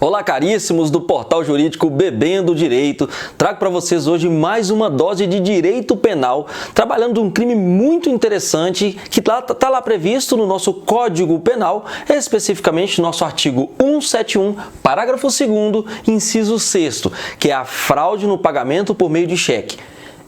Olá, caríssimos do portal jurídico Bebendo Direito. Trago para vocês hoje mais uma dose de direito penal, trabalhando um crime muito interessante que está lá previsto no nosso Código Penal, especificamente no nosso artigo 171, parágrafo 2º, inciso 6º, que é a fraude no pagamento por meio de cheque.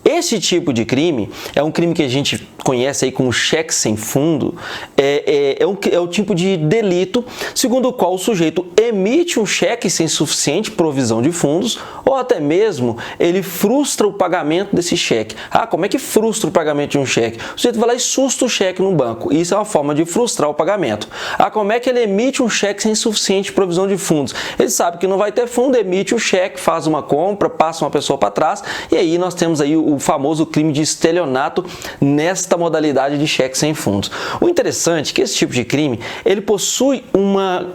Esse tipo de crime é um crime que a gente conhece aí como cheque sem fundo, é o tipo de delito segundo o qual o sujeito emite um cheque sem suficiente provisão de fundos ou até mesmo ele frustra o pagamento desse cheque. Ah, como é que frustra o pagamento de um cheque? O sujeito vai lá e susta o cheque no banco. Isso é uma forma de frustrar o pagamento. Ah, como é que ele emite um cheque sem suficiente provisão de fundos? Ele sabe que não vai ter fundo, emite o cheque, faz uma compra, passa uma pessoa para trás e aí nós temos aí o famoso crime de estelionato nesta modalidade de cheque sem fundos. O interessante é que esse tipo de crime, ele possui uma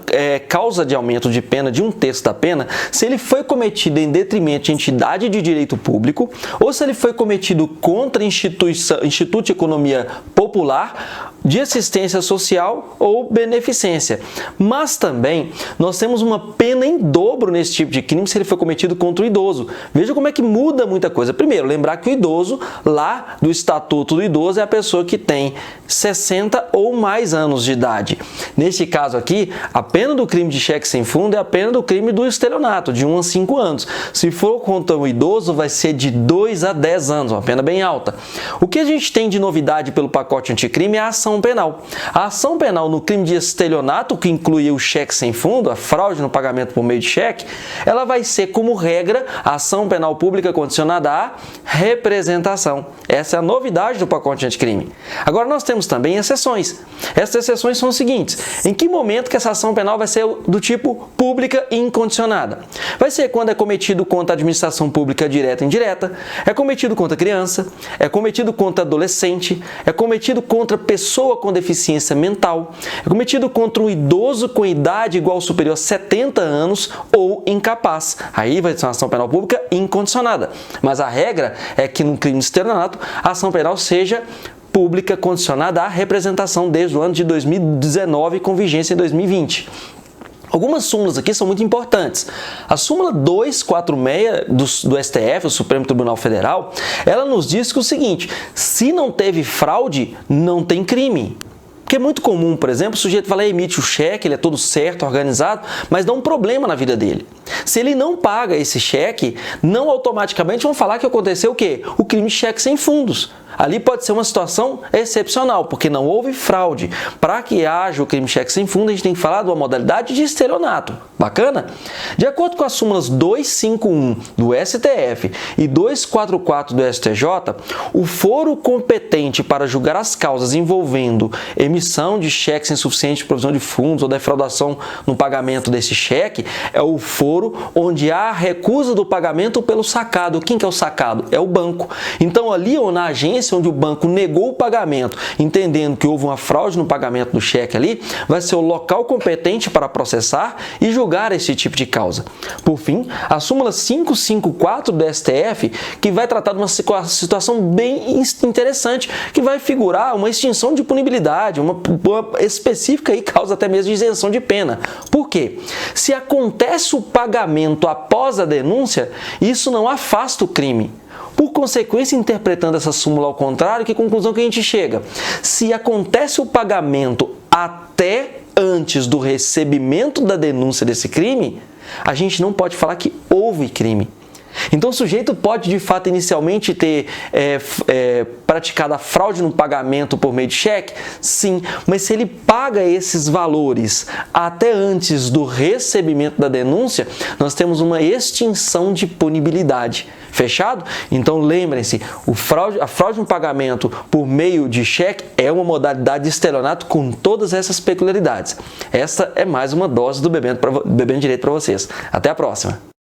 causa de aumento de pena de 1/3 da pena se ele foi cometido em detrimento de entidade de direito público ou se ele foi cometido contra Instituto de Economia Popular, de assistência social ou beneficência. Mas também nós temos uma pena em dobro nesse tipo de crime se ele foi cometido contra o idoso. Veja como é que muda muita coisa. Primeiro, lembrar que o idoso, lá do Estatuto do Idoso, é a pessoa que tem 60 ou mais anos de idade. Neste caso aqui, a pena do crime de cheque sem fundo é a pena do crime do estelionato, de 1 a 5 anos. Se for contra o idoso, vai ser de 2 a 10 anos, uma pena bem alta. O que a gente tem de novidade pelo pacote anticrime é a ação penal. A ação penal no crime de estelionato, que inclui o cheque sem fundo, a fraude no pagamento por meio de cheque, ela vai ser, como regra, a ação penal pública condicionada à representação. Essa é a novidade do pacote anticrime. Agora nós temos também exceções. Essas exceções são as seguintes: em que momento que essa ação penal vai ser do tipo pública e incondicionada? Vai ser quando é cometido contra a administração pública direta e indireta, é cometido contra criança, é cometido contra adolescente, é cometido contra pessoa com deficiência mental, é cometido contra um idoso com idade igual ou superior a 70 anos ou incapaz. Aí vai ser uma ação penal pública incondicionada. Mas a regra é que no crime de estelionato, a ação penal seja pública condicionada à representação desde o ano de 2019 com vigência em 2020. Algumas súmulas aqui são muito importantes. A súmula 246 do STF, o Supremo Tribunal Federal, ela nos diz que o seguinte: se não teve fraude, não tem crime. Porque é muito comum, por exemplo, o sujeito vai lá e emite o cheque, ele é todo certo, organizado, mas dá um problema na vida dele. Se ele não paga esse cheque, não automaticamente vão falar que aconteceu o quê? O crime de cheque sem fundos. Ali pode ser uma situação excepcional, porque não houve fraude. Para que haja o crime de cheque sem fundo, a gente tem que falar de uma modalidade de estelionato. Bacana? De acordo com as súmulas 251 do STF e 244 do STJ, o foro competente para julgar as causas envolvendo emissão de cheque sem suficiente provisão de fundos ou defraudação no pagamento desse cheque é o foro onde há a recusa do pagamento pelo sacado. Quem que é o sacado? É o banco. Então, ali ou na agência onde o banco negou o pagamento, entendendo que houve uma fraude no pagamento do cheque ali, vai ser o local competente para processar e julgar esse tipo de causa. Por fim, a súmula 554 do STF, que vai tratar de uma situação bem interessante, que vai figurar uma extinção de punibilidade, uma específica e causa até mesmo de isenção de pena. Por quê? Se acontece o pagamento após a denúncia, isso não afasta o crime. Por consequência, interpretando essa súmula ao contrário, que conclusão que a gente chega? Se acontece o pagamento até antes do recebimento da denúncia desse crime, a gente não pode falar que houve crime. Então, o sujeito pode, de fato, inicialmente ter praticado a fraude no pagamento por meio de cheque? Sim, mas se ele paga esses valores até antes do recebimento da denúncia, nós temos uma extinção de punibilidade. Fechado? Então, lembrem-se, a fraude no pagamento por meio de cheque é uma modalidade de estelionato com todas essas peculiaridades. Essa é mais uma dose do Bebendo Direito para vocês. Até a próxima!